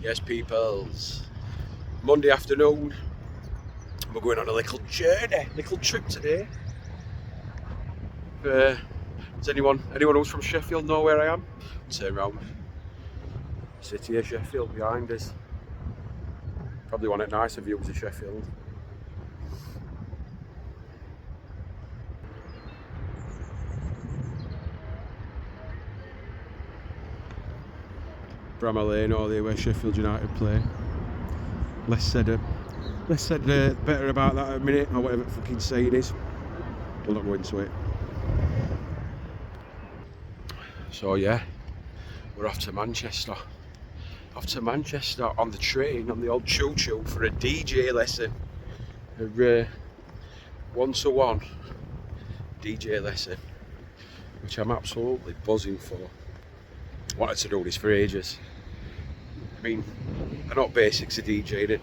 Yes, peoples. Monday afternoon. We're going on a little journey, little trip today. Does anyone who's from Sheffield know where I am? Turn round. City of Sheffield behind us. Probably one of the nicer views of Sheffield. Bramall Lane, all the where Sheffield United play. Less said better about that in a minute, or whatever fucking saying is. We'll not go into it. So yeah, we're off to Manchester. Off to Manchester on the train, on the old choo-choo for a DJ lesson. A one-to-one DJ lesson, which I'm absolutely buzzing for. Wanted to do this for ages. I mean, I know basics of DJing and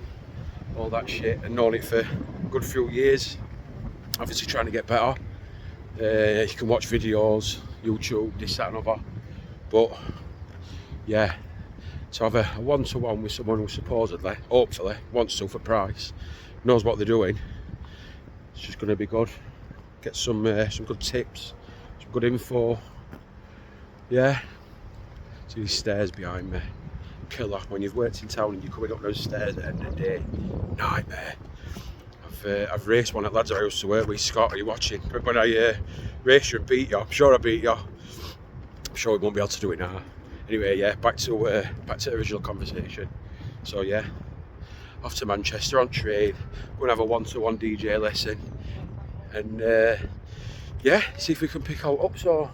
all that shit, and known it for a good few years. Obviously trying to get better. You can watch videos, YouTube, this, that and other. But yeah, to have a one-to-one with someone who supposedly, hopefully, wants to for price, knows what they're doing, it's just going to be good. Get some good tips, some good info. Yeah. See these stairs behind me. Killer. When you've worked in town and you're coming up those stairs at the end of the day, nightmare. I've raced one at lads I used to work with. Scott, are you watching? When I raced you and beat you, I'm sure I beat you. I'm sure we won't be able to do it now. Anyway, yeah, back to the original conversation. So yeah, off to Manchester on train. Going to have a one-to-one DJ lesson, and yeah, see if we can pick out up. So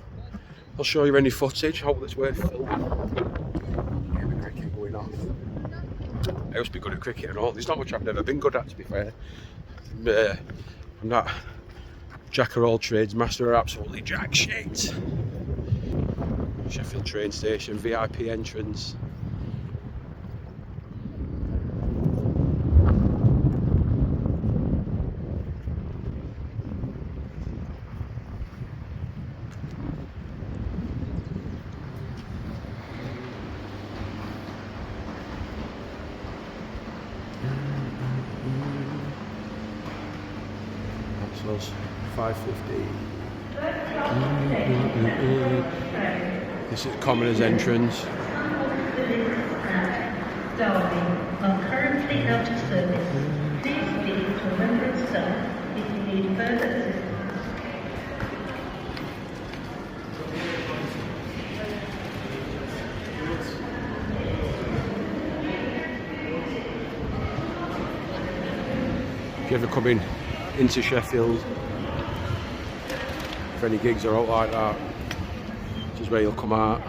I'll show you any footage. Hope that's worth filming. Get the cricket going off. I used to be good at cricket and all. There's not much I've never been good at, to be fair. I'm not jack of all trades, master of absolutely jack shit. Sheffield train station, VIP entrance. That's us, 5:15. This is Commoners entrance. Darling, are currently out of service. Please speak to a member of staff if you need further assistance. If you ever come into Sheffield, if any gigs are out like that, this is where you'll come out.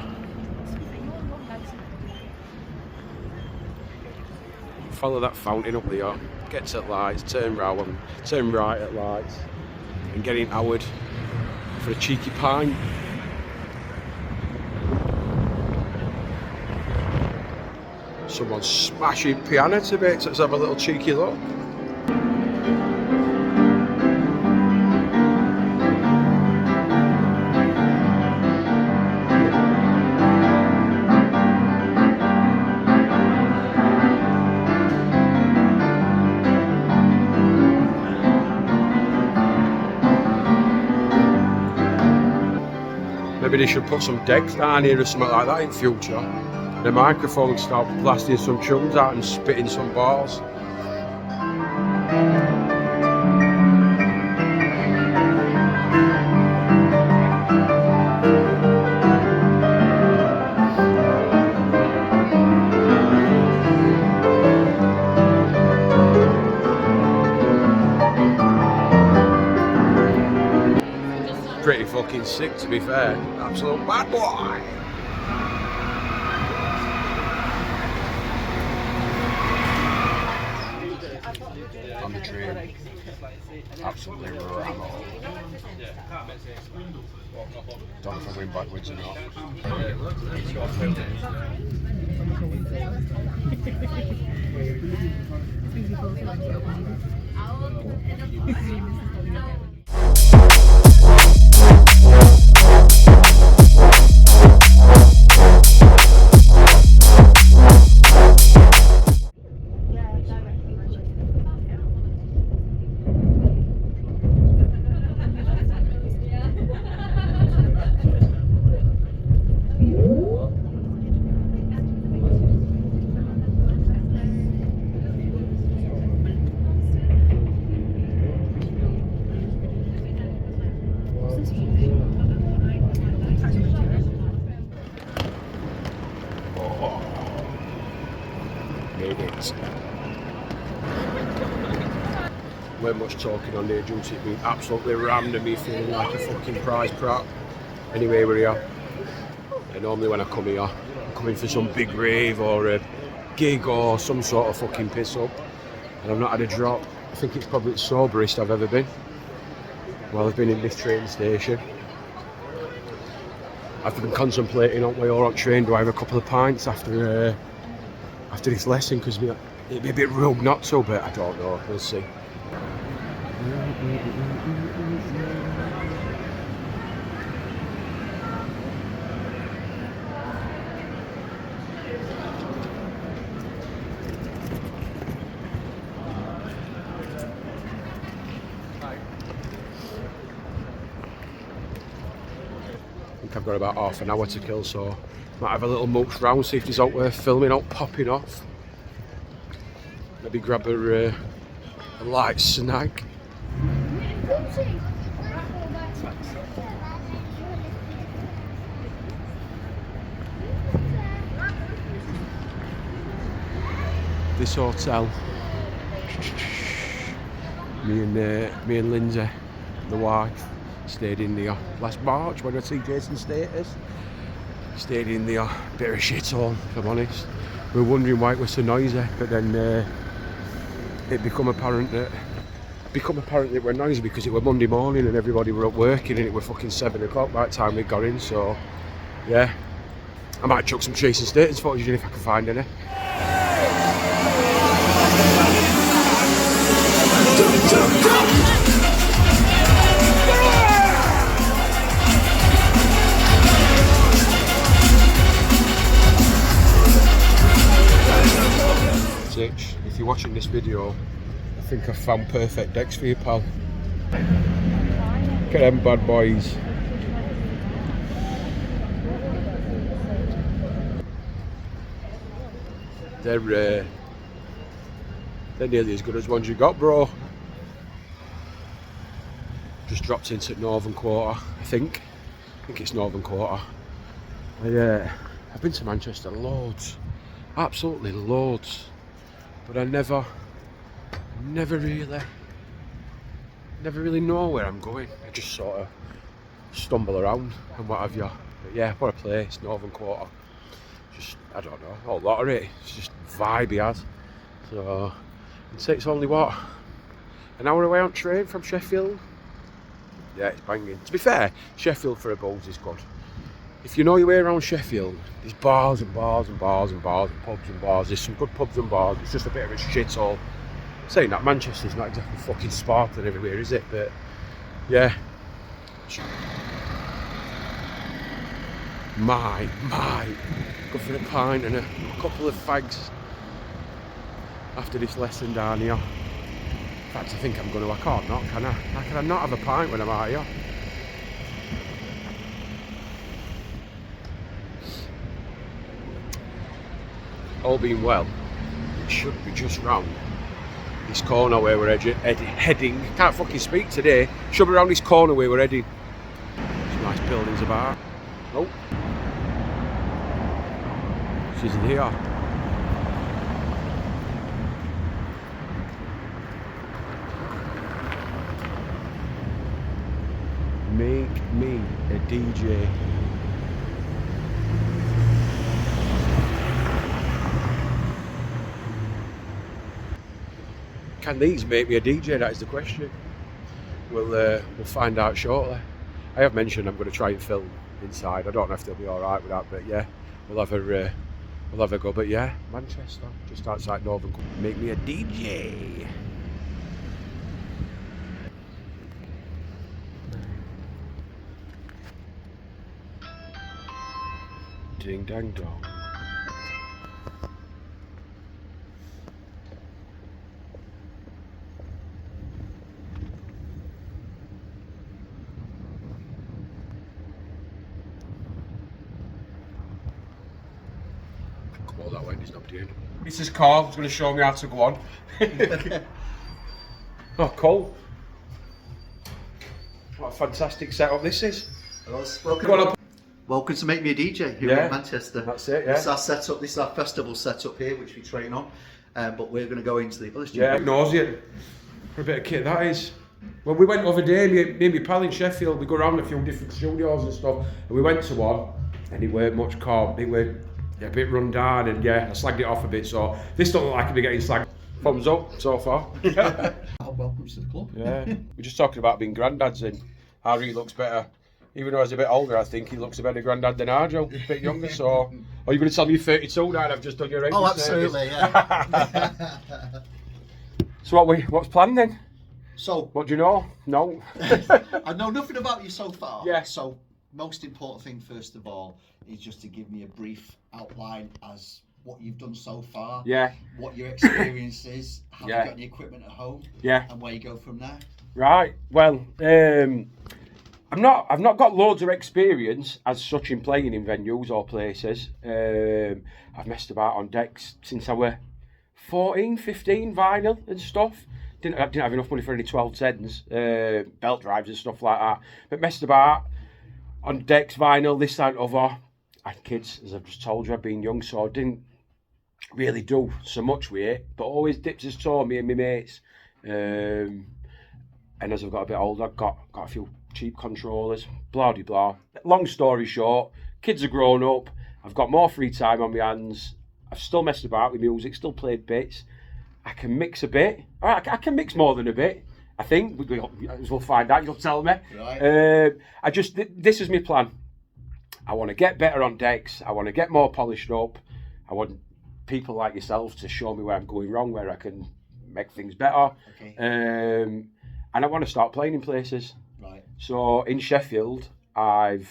Follow that fountain up there, get to lights, turn round, turn right at lights, and get in Howard for a cheeky pint. Someone's smashing piano to bits. Let's have a little cheeky look. Maybe they should put some decks down here or something like that in future. The microphone start blasting some tunes out and spitting some balls. Pretty fucking sick, to be fair. Absolute bad boy. On the train. Absolutely ramble. Don't know if I'm going backwards or not. hate it. We're much talking on there due to it being absolutely rammed and me feeling like a fucking prize prat. Anyway, we're here. And normally when I come here, I'm coming for some big rave or a gig or some sort of fucking piss up. And I've not had a drop. I think it's probably the soberest I've ever been while I've been in this train station. I've been contemplating on way or on train, do I have a couple of pints after this lesson, because it'd be a bit rude not to, but I don't know, we'll see. I've got about half an hour to kill, so might have a little mooch round, see if there's out there filming, out popping off. Maybe grab a light snack. This hotel, me and Lindsay, the wife, stayed in there last March when I see Jason's status. Stayed in there, bit of a shithole if I'm honest. We were wondering why it was so noisy, but then it become apparent that it were noisy because it was Monday morning and everybody were up working and it was fucking 7 o'clock by the time we got in, so yeah. I might chuck some Jason's status footage in if I can find any. If you're watching this video, I think I've found perfect decks for you, pal. Look at them bad boys. They're nearly as good as ones you got, bro. Just dropped into Northern Quarter, I think it's Northern Quarter. I've been to Manchester loads, absolutely loads. But I never really know where I'm going. I just sort of stumble around and what have you. But yeah, what a place, Northern Quarter. Just, I don't know, a whole lot of it. It's just vibe he has. So, it's only what? An hour away on train from Sheffield? Yeah, it's banging. To be fair, Sheffield for a buzz is good. If you know your way around Sheffield, there's bars and bars and bars and bars and pubs and bars. There's some good pubs and bars. It's just a bit of a shithole. Saying that, Manchester's not exactly fucking sparkling everywhere, is it? But yeah. Might go for a pint and a couple of fags after this lesson down here. In fact, I think I'm going to. I can't not, can I? How can I not have a pint when I'm out here? All being well, it should be just round this corner where we're heading. Can't fucking speak today. Should be around this corner where we're heading. Some nice buildings about. Oh, she's in here. Make me a DJ. Can these make me a DJ? That is the question. We'll find out shortly. I have mentioned I'm going to try and film inside. I don't know if they'll be all right with that, but yeah, we'll have a go. But yeah, Manchester, just outside Northern. Make me a DJ. Ding dang dong. Go all that way, there's nobody in. This is Carl, he's going to show me how to go on. Oh, cool. What a fantastic setup this is. Welcome welcome to Make Me a DJ here Yeah, in Manchester. that's it, yeah. This is our setup. This is our festival setup here, which we train on. But we're going to go into the other studio. Yeah, nausea. For a bit of kit, that is. Well, we went over there, me and my pal in Sheffield, we go around a few different studios and stuff, and we went to one, and it weren't much calm, it were a bit run down, and I slagged it off a bit, so this don't look like it'll be getting slagged. Thumbs up so far. Welcome to the club. Yeah, we're just talking about being granddads, and Harry looks better. Even though he's a bit older, I think he looks a better granddad than Arjo, a bit younger, so... Are you going to tell me you're 32 now and I've just done your age? Oh, absolutely, yeah. So what's planned then? So, What do you know? No. I know nothing about you so far. Yeah. So, most important thing, first of all, is just to give me a brief outline as what you've done so far. Yeah. What your experience is, how Yeah. you got the equipment at home. Yeah. And where you go from there. Right. Well, I've not got loads of experience as such in playing in venues or places. I've messed about on decks since I were 14, 15, vinyl and stuff. Didn't have enough money for any 1210s, belt drives and stuff like that. But messed about on decks, vinyl, this, that and other. I had kids, as I've just told you, I've been young, so I didn't really do so much with it, but always dipped his toe, me and my mates. And as I've got a bit older, I've got a few cheap controllers, blah de blah. Long story short, kids are grown up, I've got more free time on my hands, I've still messed about with music, still played bits, I can mix a bit, I can mix more than a bit, I think, we'll find out, you'll tell me. Right. This is my plan. I want to get better on decks, I want to get more polished up, I want people like yourselves to show me where I'm going wrong, where I can make things better. Okay. And I want to start playing in places. Right. So in Sheffield, I've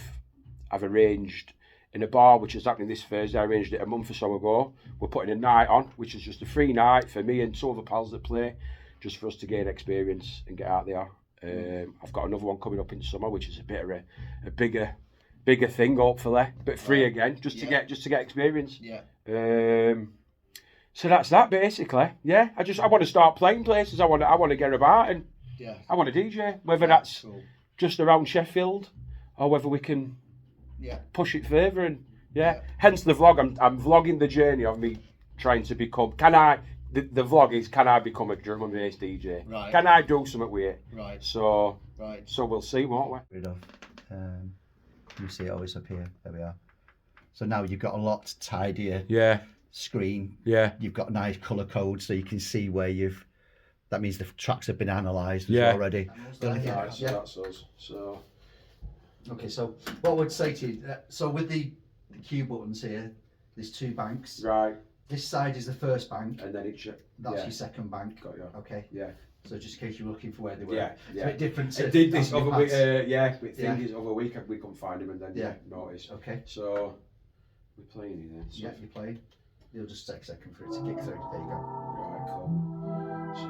arranged in a bar which is happening this Thursday. I arranged it a month or so ago. We're putting a night on, which is just a free night for me and two other pals that play, just for us to gain experience and get out there. I've got another one coming up in summer, which is a bit of a bigger thing, hopefully, but free again, just to get experience. Yeah. So that's that basically. Yeah, I want to start playing places. I want to get about and. Yeah. I want to DJ, whether that's cool. just around Sheffield or whether we can push it further. And hence the vlog. I'm vlogging the journey of me trying to become. The vlog is, can I become a drum and bass DJ? Right. Can I do something with it? Right. So we'll see, won't we? Rid of. You see it always up here. There we are. So now you've got a lot tidier screen. Yeah. You've got a nice colour code so you can see where you've. That means the tracks have been analysed already. Right, so that's us. So. Okay, so what I would say to you, so with the cue buttons here, there's two banks. Right. This side is the first bank. And then That's your second bank. Got you. Okay. Yeah. So just in case you were looking for where they were. Yeah. It's a bit different to. I did this other other week. pads. Other week we couldn't find him, and then noticed. Okay. So we're playing it then. So. Yeah, you're playing. You'll just take a second for it to kick through. There you go. Right, cool. So.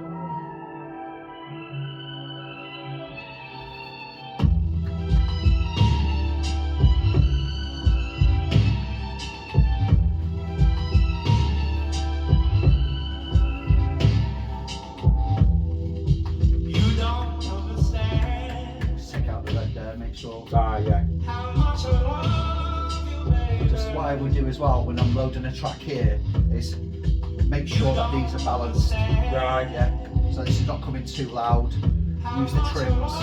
Just what I would do as well when I'm loading a track here is make sure that these are balanced. Right. Yeah. So this is not coming too loud. Use the trims.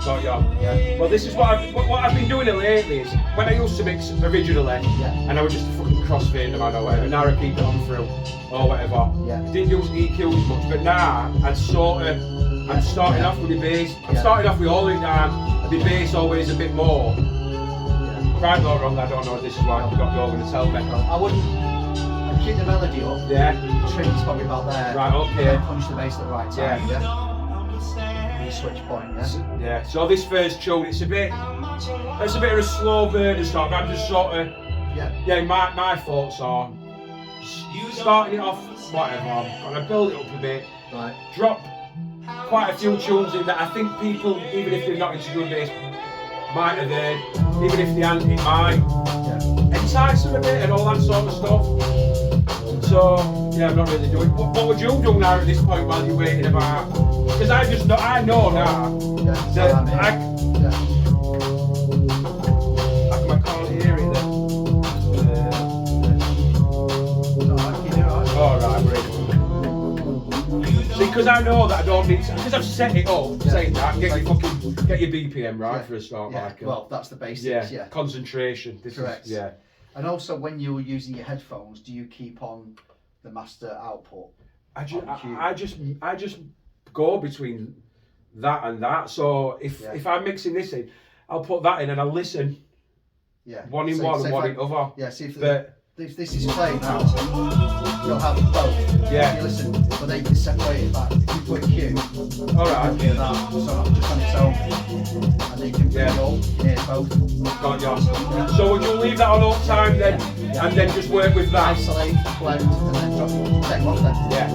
Got you. Yeah. Well, this is what I've been doing lately is when I used to mix originally, and I would just fucking crossfade them or whatever. Now I keep it on through or whatever. Yeah. I didn't use EQs much, but now I'm starting off with the bass. I'm starting off with all it down, and the bass always a bit more. Right or wrong, I don't know. This is what you're going to tell me. I wouldn't. I'd keep the melody up. Yeah. The trim's probably about there. Right. Okay. And punch the bass at the right time. Yeah. Switch point. Yeah. Yeah. So this first tune, it's a bit of a slow burn and stuff. I'm just sort of. Yeah. My thoughts are starting it off whatever. I'm gonna build it up a bit. Right. Drop quite a few tunes in that I think people, even if they're not into drum bass, might have heard. Even if they aren't, it might entice them a bit and all that sort of stuff. So I'm not really doing. What would you do now at this point while you're waiting about? Because I know now that I can call it Alright, we're in. See, because I know that I don't need to, because I've set it up, saying that, get your BPM right for a start, Michael. Well, that's the basics, yeah. Concentration. Correct. Yeah. And also, when you're using your headphones, do you keep on the master output? I just go between that and that. So if I'm mixing this in, I'll put that in and I'll listen. Yeah. One in one and one in other. Yeah. See if this is playing now. You'll have both. Yeah. You listen, but then you can separate it back. If you put a cue, alright. You can hear that so just on its own, and then you can hear both. Got you. So would you leave that on all time then, and then just work with that? Isolate, blend, and then drop it. Take them off then. Yeah.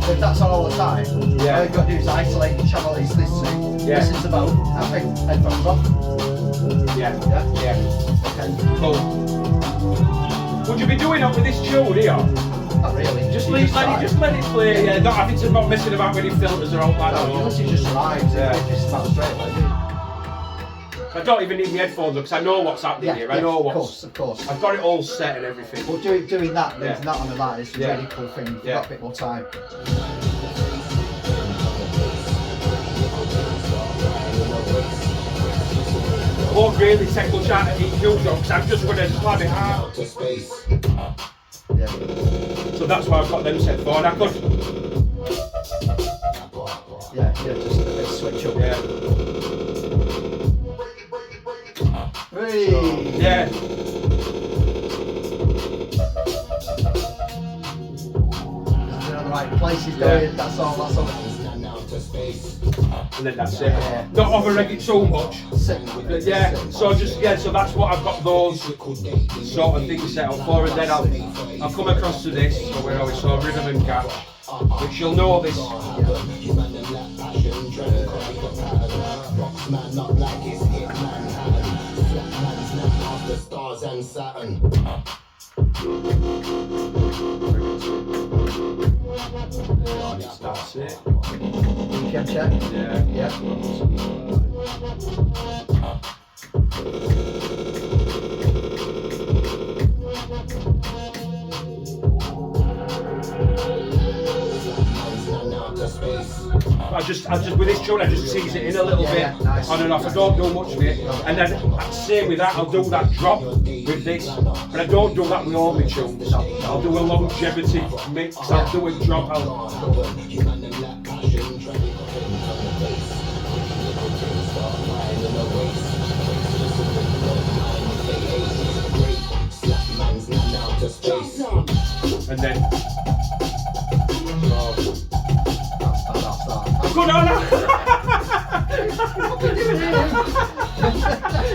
So if that's on all the time, all you've got to do is isolate the channel it's listening to. Listen to both. Happy. Headphones off. Yeah. Okay. Cool. Would you be doing it with this tune here? Not really. Just let it play. Yeah, not having to not messing about with any filters or all that. No, you literally just arrives. Just about straight away. I don't even need my headphones because I know what's happening here. I know what's. Of course. I've got it all set and everything. Well, doing that, there's that on the line. It's a really cool thing. You've got a bit more time. I won't really take much out of each jump because I'm just going to slam it out. Yeah. So that's why I've got them set for. And I could. Yeah, just a bit switch up. Yeah. Hey. Yeah. You're in the right places, going. That's all. And then that's it. Not overreg it too much. But yeah, so that's what I've got those sort of things set up for, and then I'll come across to this, so where are we? So rhythm and catch, which you'll know this. That's it. BPM check. Yeah. I just with this tune, I just tease it in a little bit, nice. On and off. I don't do much of it, and then same with that. I'll do that drop with this, but I don't do that with all my tunes. I'll do a longevity mix. I'll do a drop. And then. Good on.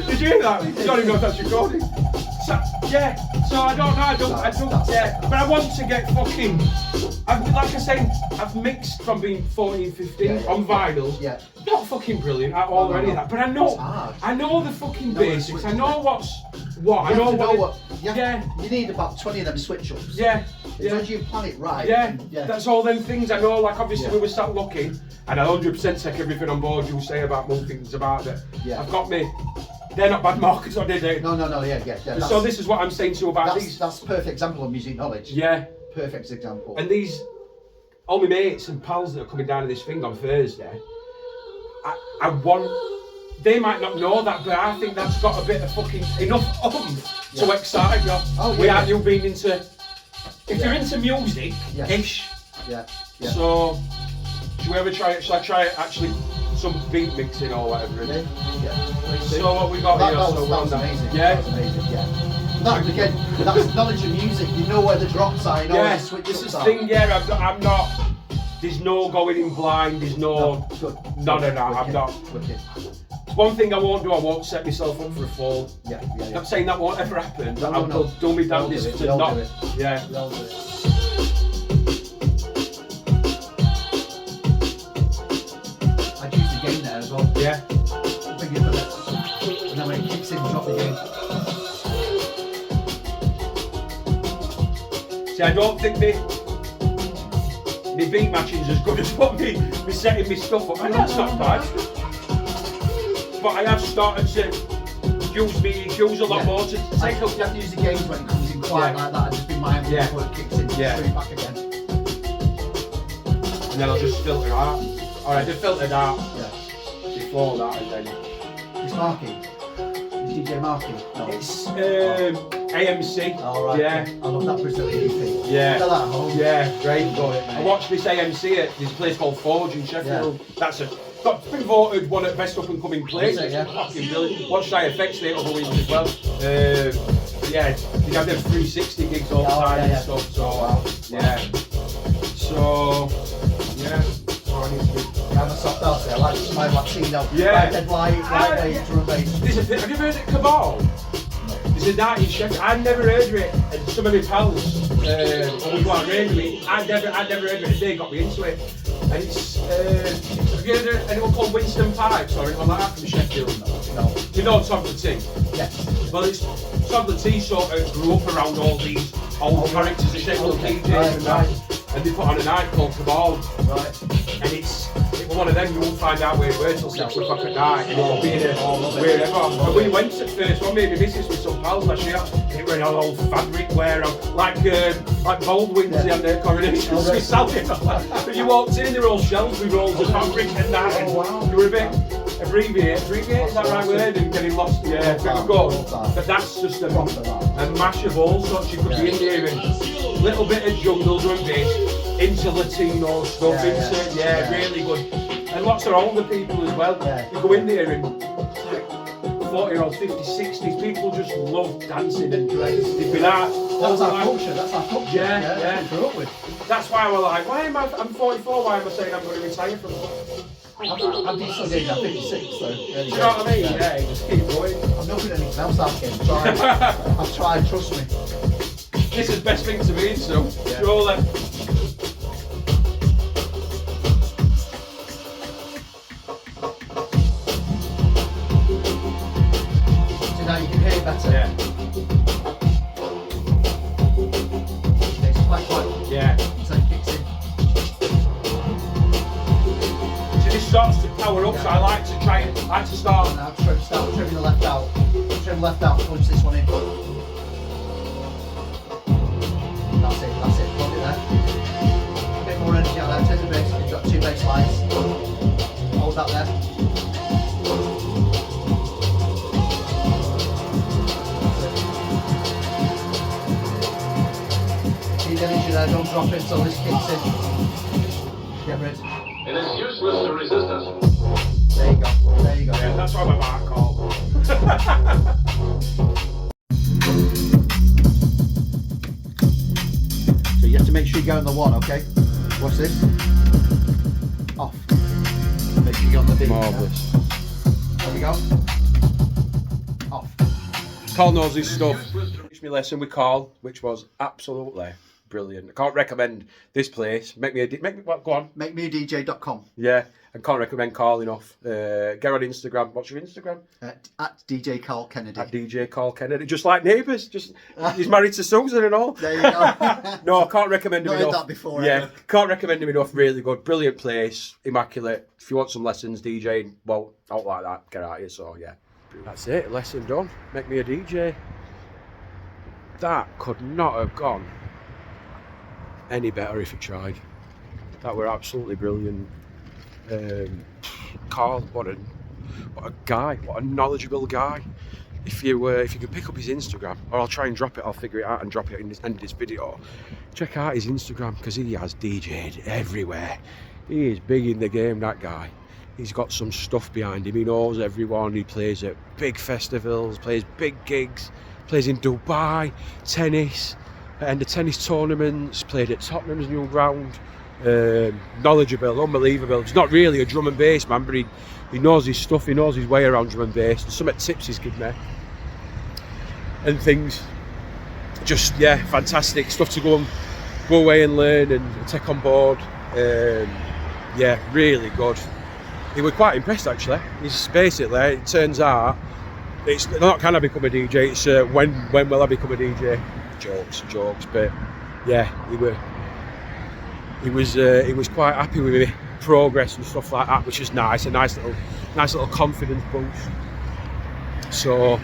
Did you hear that? I don't even know if that's recording. So I don't know. But I want to get fucking. Like I said, I've mixed from being 14, 15 on vinyl. Yeah. Not fucking brilliant at all or any of that. But I know the fucking basics. I know what's what. I know what. You need about 20 of them switch ups. Yeah. As you plan it right. That's all them things I know. Like obviously we were sat looking, and I 100% take everything on board you say about more things about it. Yeah. I've got me. They're not bad markers, or did they? No. Yeah. So this is what I'm saying to you about these. That's a perfect example of music knowledge. Yeah. Perfect example. And these, all my mates and pals that are coming down to this thing on Thursday, I want. They might not know that, but I think that's got a bit of fucking enough to excite you. Without you being into. If you're into music-ish. Yeah. So, should we ever try it? Shall I try it actually? Some beat mixing or whatever. Yeah. So what we got here? That was amazing. Yeah. That was amazing. Yeah. That again, that's knowledge of music. You know where the drops are. You know where the switch this ups is are. the thing. Yeah, I'm not. There's no going in blind. There's no. No. I'm not. Wicked. One thing I won't do. I won't set myself up for a fall. Yeah. I'm saying that won't ever happen. No. I'll do me damnedest to not. Yeah. We'll do it. I'd use the gain there as well. Yeah. Bring it for that. And then when it kicks in, drop the gain. See, I don't think me beat matching's as good as what me setting me stuff up. And that's not bad. But I have started to use me EQs a lot more to take up. You have to use the gains when it comes in quiet like that and just be mindful before it kicks in straight back again. and then I'll just filter out. Or I just filtered out Yeah. before that, and then It's Marky. It's DJ Marky. No. it's AMC. All right. Yeah. I love that Brazilian EP. Yeah. Got that at home. Yeah, great. Good, I mate. watched this AMC at this place called Forge in Sheffield. That's been voted one of the best up and coming places. Is it, yeah? Fucking brilliant. Watched Shy Effects the other week as well. Yeah, they have them 360 gigs all the time and stuff. So yeah. So yeah. I'm a soft ass. I like my Latino. Yeah. Dead lightweight drum and bass. Have you heard of Cabal? There's a night in Sheffield. I'd never heard of it, and some of my pals, when we go on radio, I'd never heard of it, and they got me into it. And it's, have you heard of anyone called Winston Pipes or anyone like that from Sheffield? No. Do you know Tom the T? Yes. Well, it's Tom the T sort of grew up around all these old characters of Sheffield DJs and that, and they put on a night called Cabal. Right. And it was one of them, you won't find out where it were till 6 o'clock at night, and it'll be in wherever. And we went at first, one made me missus with some pals last year, and it was an old fabric wear on, like Baldwin's on their Coronation Street salad. But you walked in, there were all shelves with rolls of fabric and that, and you were a bit abbreviate, is that right word? And getting lost, yeah, bit of good. But that's just a mash of all sorts. You could be in there and a little bit of jungle drum bass, into Latino stuff, really good. And lots of older people as well. You go in there and it's like 40-year-olds, 50s, 60s, people just love dancing and they've been out. That's our culture, Yeah. We grew up with. That's why we're like, I'm 44, why am I saying I'm going to retire from I'm decent age, I'm 56, so. Do you know what I mean? Yeah, just keep going. I'm not doing anything else that game. I've tried, trust me. This is the best thing to me, so surely. So now you can hear better. Yeah. It's quite. Yeah. So it kicks in. So this starts to power up, so I like to start. Now start trimming the left out. Trim left out, punch this one in. That's it, hold it there. A bit more energy out there, take the bass, you've got 2 bass lines. Hold that there. Keep the energy there, don't drop it until this kicks in. Get rid. It is useless to resist us. There you go. Yeah, that's why my back called. So you have to make sure you go on the 1, okay? Watch this. Off. Make sure you go on the beat. Marvellous. There we go. Off. Carl knows his stuff. Finished my lesson with Carl, which was absolutely brilliant. I can't recommend this place. Go on. MakeMeADJ.com. Yeah, I can't recommend Carl enough. Get on Instagram. What's your Instagram? At DJ Carl Kennedy. At DJ Carl Kennedy. Just like neighbours. He's married to Susan and all. There you go. No, I can't recommend him Not enough. heard that before. Yeah, Ever. can't recommend him enough. Really good, brilliant place, immaculate. If you want some lessons, DJing, well, out like that, get out here. So yeah, that's it. Lesson done. Make me a DJ. That could not have gone any better if you tried. That were absolutely brilliant. Carl, what a guy, what a knowledgeable guy. If you could pick up his Instagram, or I'll try and drop it, I'll figure it out and drop it in the end of this video. Check out his Instagram, because he has DJ'd everywhere. He is big in the game, that guy. He's got some stuff behind him, he knows everyone, he plays at big festivals, plays big gigs, plays in Dubai, tennis, and the tennis tournaments, played at Tottenham's new ground. Knowledgeable, unbelievable. He's not really a drum and bass man, but he knows his stuff, he knows his way around drum and bass. There's some tips he's given me and things. Just fantastic stuff to go away and learn and take on board. Yeah, really good. He was quite impressed actually. He's basically, it turns out, it's not can I become a DJ, it's when will I become a DJ? Jokes, but yeah, he was quite happy with me progress and stuff like that, which is nice, a nice little confidence boost. So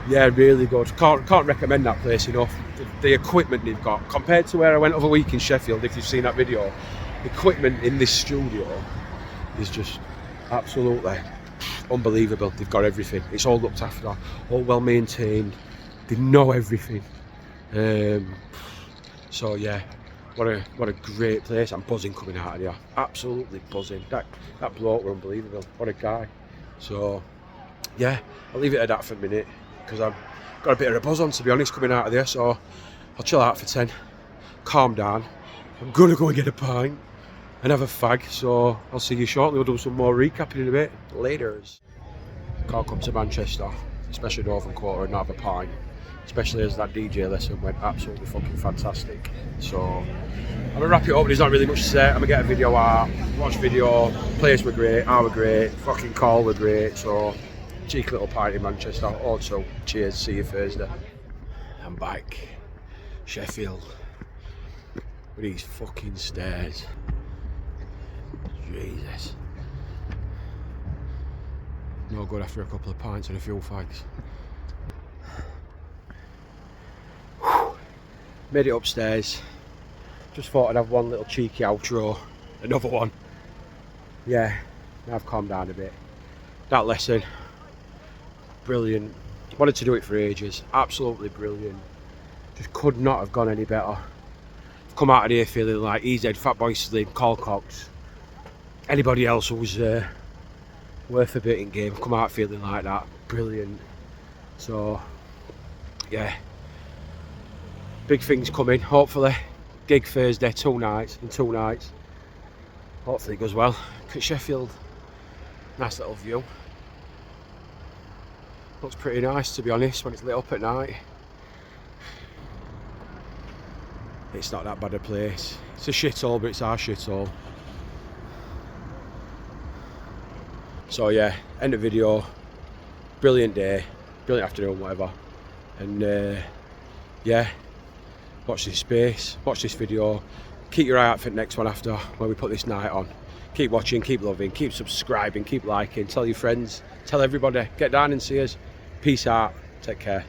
yeah, really good. Can't recommend that place enough. The equipment they've got compared to where I went over a week in Sheffield, if you've seen that video, equipment in this studio is just absolutely unbelievable. They've got everything. It's all looked after, all well maintained. They know everything. So yeah, what a great place. I'm buzzing coming out of here. Absolutely buzzing. That bloke were unbelievable. What a guy. So yeah, I'll leave it at that for a minute because I've got a bit of a buzz on, to be honest, coming out of there. So I'll chill out for 10, calm down. I'm gonna go and get a pint and have a fag. So I'll see you shortly. We'll do some more recapping in a bit. Laters. Can't come to Manchester, especially Northern Quarter, and not have a pint. Especially as that DJ lesson went absolutely fucking fantastic. So I'm gonna wrap it up. There's not really much to say. I'm gonna get a video out, watch video. Place were great, I were great, fucking call were great. So cheeky little party in Manchester. Also, cheers. See you Thursday. I'm back, Sheffield, with these fucking stairs. Jesus. No good after a couple of pints and a few fags. Made it upstairs. Just thought I'd have one little cheeky outro. Another one. Yeah, now I've calmed down a bit. That lesson, brilliant. Wanted to do it for ages. Absolutely brilliant. Just could not have gone any better. I've come out of here feeling like EZ, Fatboy Slim, Carl Cox, anybody else who was worth a bit in game. I've come out feeling like that. Brilliant. So, yeah. Big things coming, hopefully. Gig Thursday, 2 nights, in 2 nights. Hopefully it goes well. Look at Sheffield. Nice little view. Looks pretty nice, to be honest, when it's lit up at night. It's not that bad a place. It's a shithole, but it's our shithole. So yeah, end of video. Brilliant day, brilliant afternoon, whatever. And yeah. Watch this space, watch this video, keep your eye out for the next one after when we put this night on. Keep watching, keep loving, keep subscribing, keep liking, tell your friends, tell everybody, get down and see us. Peace out, take care.